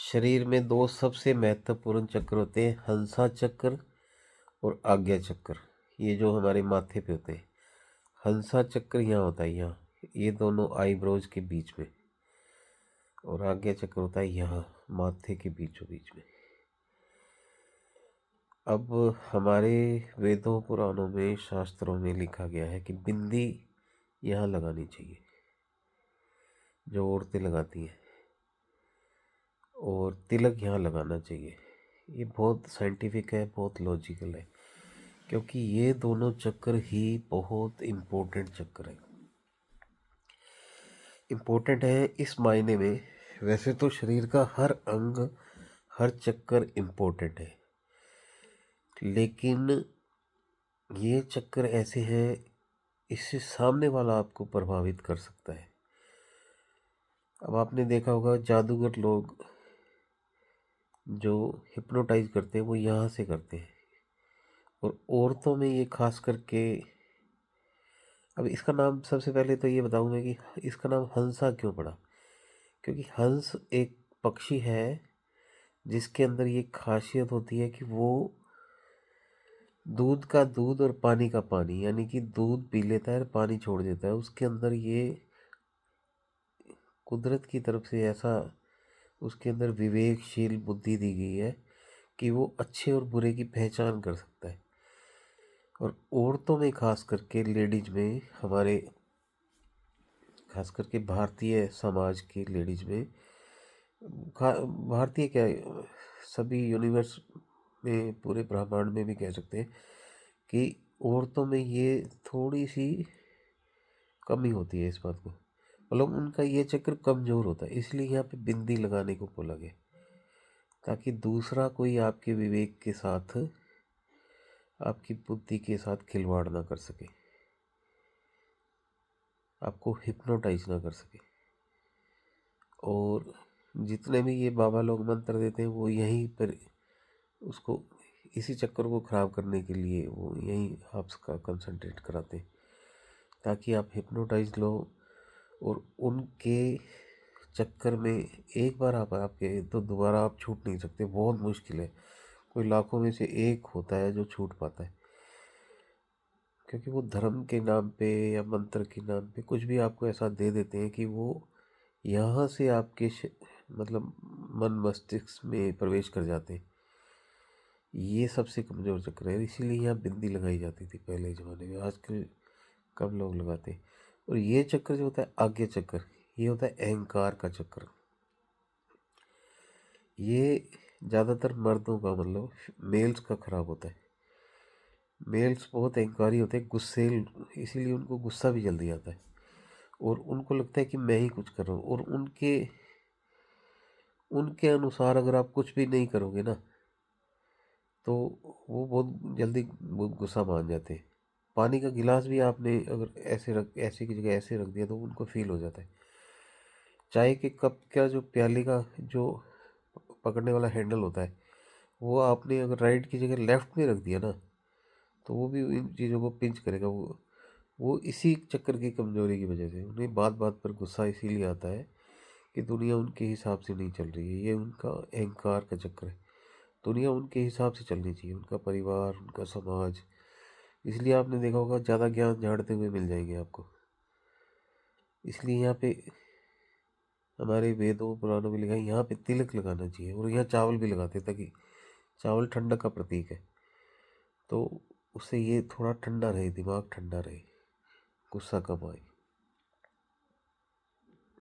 शरीर में दो सबसे महत्वपूर्ण चक्र होते हैं, हंसा चक्र और आज्ञा चक्र। ये जो हमारे माथे पे होते हैं, हंसा चक्र यहाँ होता है, यहाँ ये दोनों आईब्रोज के बीच में, और आज्ञा चक्र होता है यहाँ माथे के बीचों बीच में। अब हमारे वेदों पुराणों में शास्त्रों में लिखा गया है कि बिंदी यहाँ लगानी चाहिए, जो औरतें लगाती हैं, और तिलक यहाँ लगाना चाहिए। ये बहुत साइंटिफिक है, बहुत लॉजिकल है, क्योंकि ये दोनों चक्र ही बहुत इम्पोर्टेंट चक्र है। इम्पोर्टेंट है इस मायने में, वैसे तो शरीर का हर अंग, हर चक्कर इम्पोर्टेंट है, लेकिन ये चक्र ऐसे हैं, इससे सामने वाला आपको प्रभावित कर सकता है। अब आपने देखा होगा जादूगर लोग जो हिप्नोटाइज करते हैं वो यहाँ से करते हैं, और औरतों में ये खास करके। अब इसका नाम सबसे पहले तो ये बताऊंगा कि इसका नाम हंसा क्यों पड़ा, क्योंकि हंस एक पक्षी है जिसके अंदर ये खासियत होती है कि वो दूध का दूध और पानी का पानी, यानी कि दूध पी लेता है और पानी छोड़ देता है। उसके अंदर ये कुदरत की तरफ से ऐसा उसके अंदर विवेकशील बुद्धि दी गई है कि वो अच्छे और बुरे की पहचान कर सकता है। और औरतों में खास करके, लेडीज में, हमारे खास करके भारतीय समाज की लेडीज में, भारतीय क्या, सभी यूनिवर्स में, पूरे ब्रह्मांड में भी कह सकते हैं कि औरतों में ये थोड़ी सी कमी होती है इस बात को, मतलब उनका ये चक्र कमज़ोर होता है। इसलिए यहाँ पे बिंदी लगाने को बोला गया, ताकि दूसरा कोई आपके विवेक के साथ, आपकी बुद्धि के साथ खिलवाड़ ना कर सके, आपको हिप्नोटाइज ना कर सके। और जितने भी ये बाबा लोग मंत्र देते हैं वो यहीं पर उसको, इसी चक्कर को ख़राब करने के लिए वो यहीं आपका कंसंट्रेट कराते हैं, ताकि आप हिप्नोटाइज लो। और उनके चक्कर में एक बार आप आपके तो दोबारा आप छूट नहीं सकते, बहुत मुश्किल है। कोई लाखों में से एक होता है जो छूट पाता है, क्योंकि वो धर्म के नाम पे या मंत्र के नाम पे कुछ भी आपको ऐसा दे देते हैं कि वो यहाँ से आपके मतलब मन मस्तिष्क में प्रवेश कर जाते हैं। ये सबसे कमज़ोर चक्र है, इसीलिए यहाँ बिंदी लगाई जाती थी पहले ज़माने में, आजकल कम लोग लगाते हैं। और ये चक्र जो होता है आज्ञा चक्र, ये होता है अहंकार का चक्र। ये ज़्यादातर मर्दों का, मतलब मेल्स का खराब होता है। मेल्स बहुत अहंकारी होते हैं, गुस्सेल, इसीलिए उनको गुस्सा भी जल्दी आता है, और उनको लगता है कि मैं ही कुछ कर रहा हूँ। और उनके उनके अनुसार अगर आप कुछ भी नहीं करोगे ना, तो वो बहुत जल्दी गुस्सा मान जाते हैं। पानी का गिलास भी आपने अगर ऐसे की जगह ऐसे रख दिया तो उनको फील हो जाता है। चाय के कप का जो प्याले का जो पकड़ने वाला हैंडल होता है, वो आपने अगर राइट की जगह लेफ्ट में रख दिया ना, तो वो भी इन चीज़ों को पिंच करेगा। वो इसी चक्कर की कमज़ोरी की वजह से उन्हें बात बात पर गुस्सा इसीलिए आता है कि दुनिया उनके हिसाब से नहीं चल रही है। ये उनका अहंकार का चक्कर है। दुनिया उनके हिसाब से चलनी चाहिए, उनका परिवार, उनका समाज। इसलिए आपने देखा होगा ज़्यादा ज्ञान झाड़ते हुए मिल जाएंगे आपको। इसलिए यहाँ पे हमारे वेदों पुराणों में लिखा है यहाँ पे तिलक लगाना चाहिए, और यहाँ चावल भी लगाते हैं, ताकि चावल ठंडक का प्रतीक है, तो उससे ये थोड़ा ठंडा रहे, दिमाग ठंडा रहे, गुस्सा कम आए।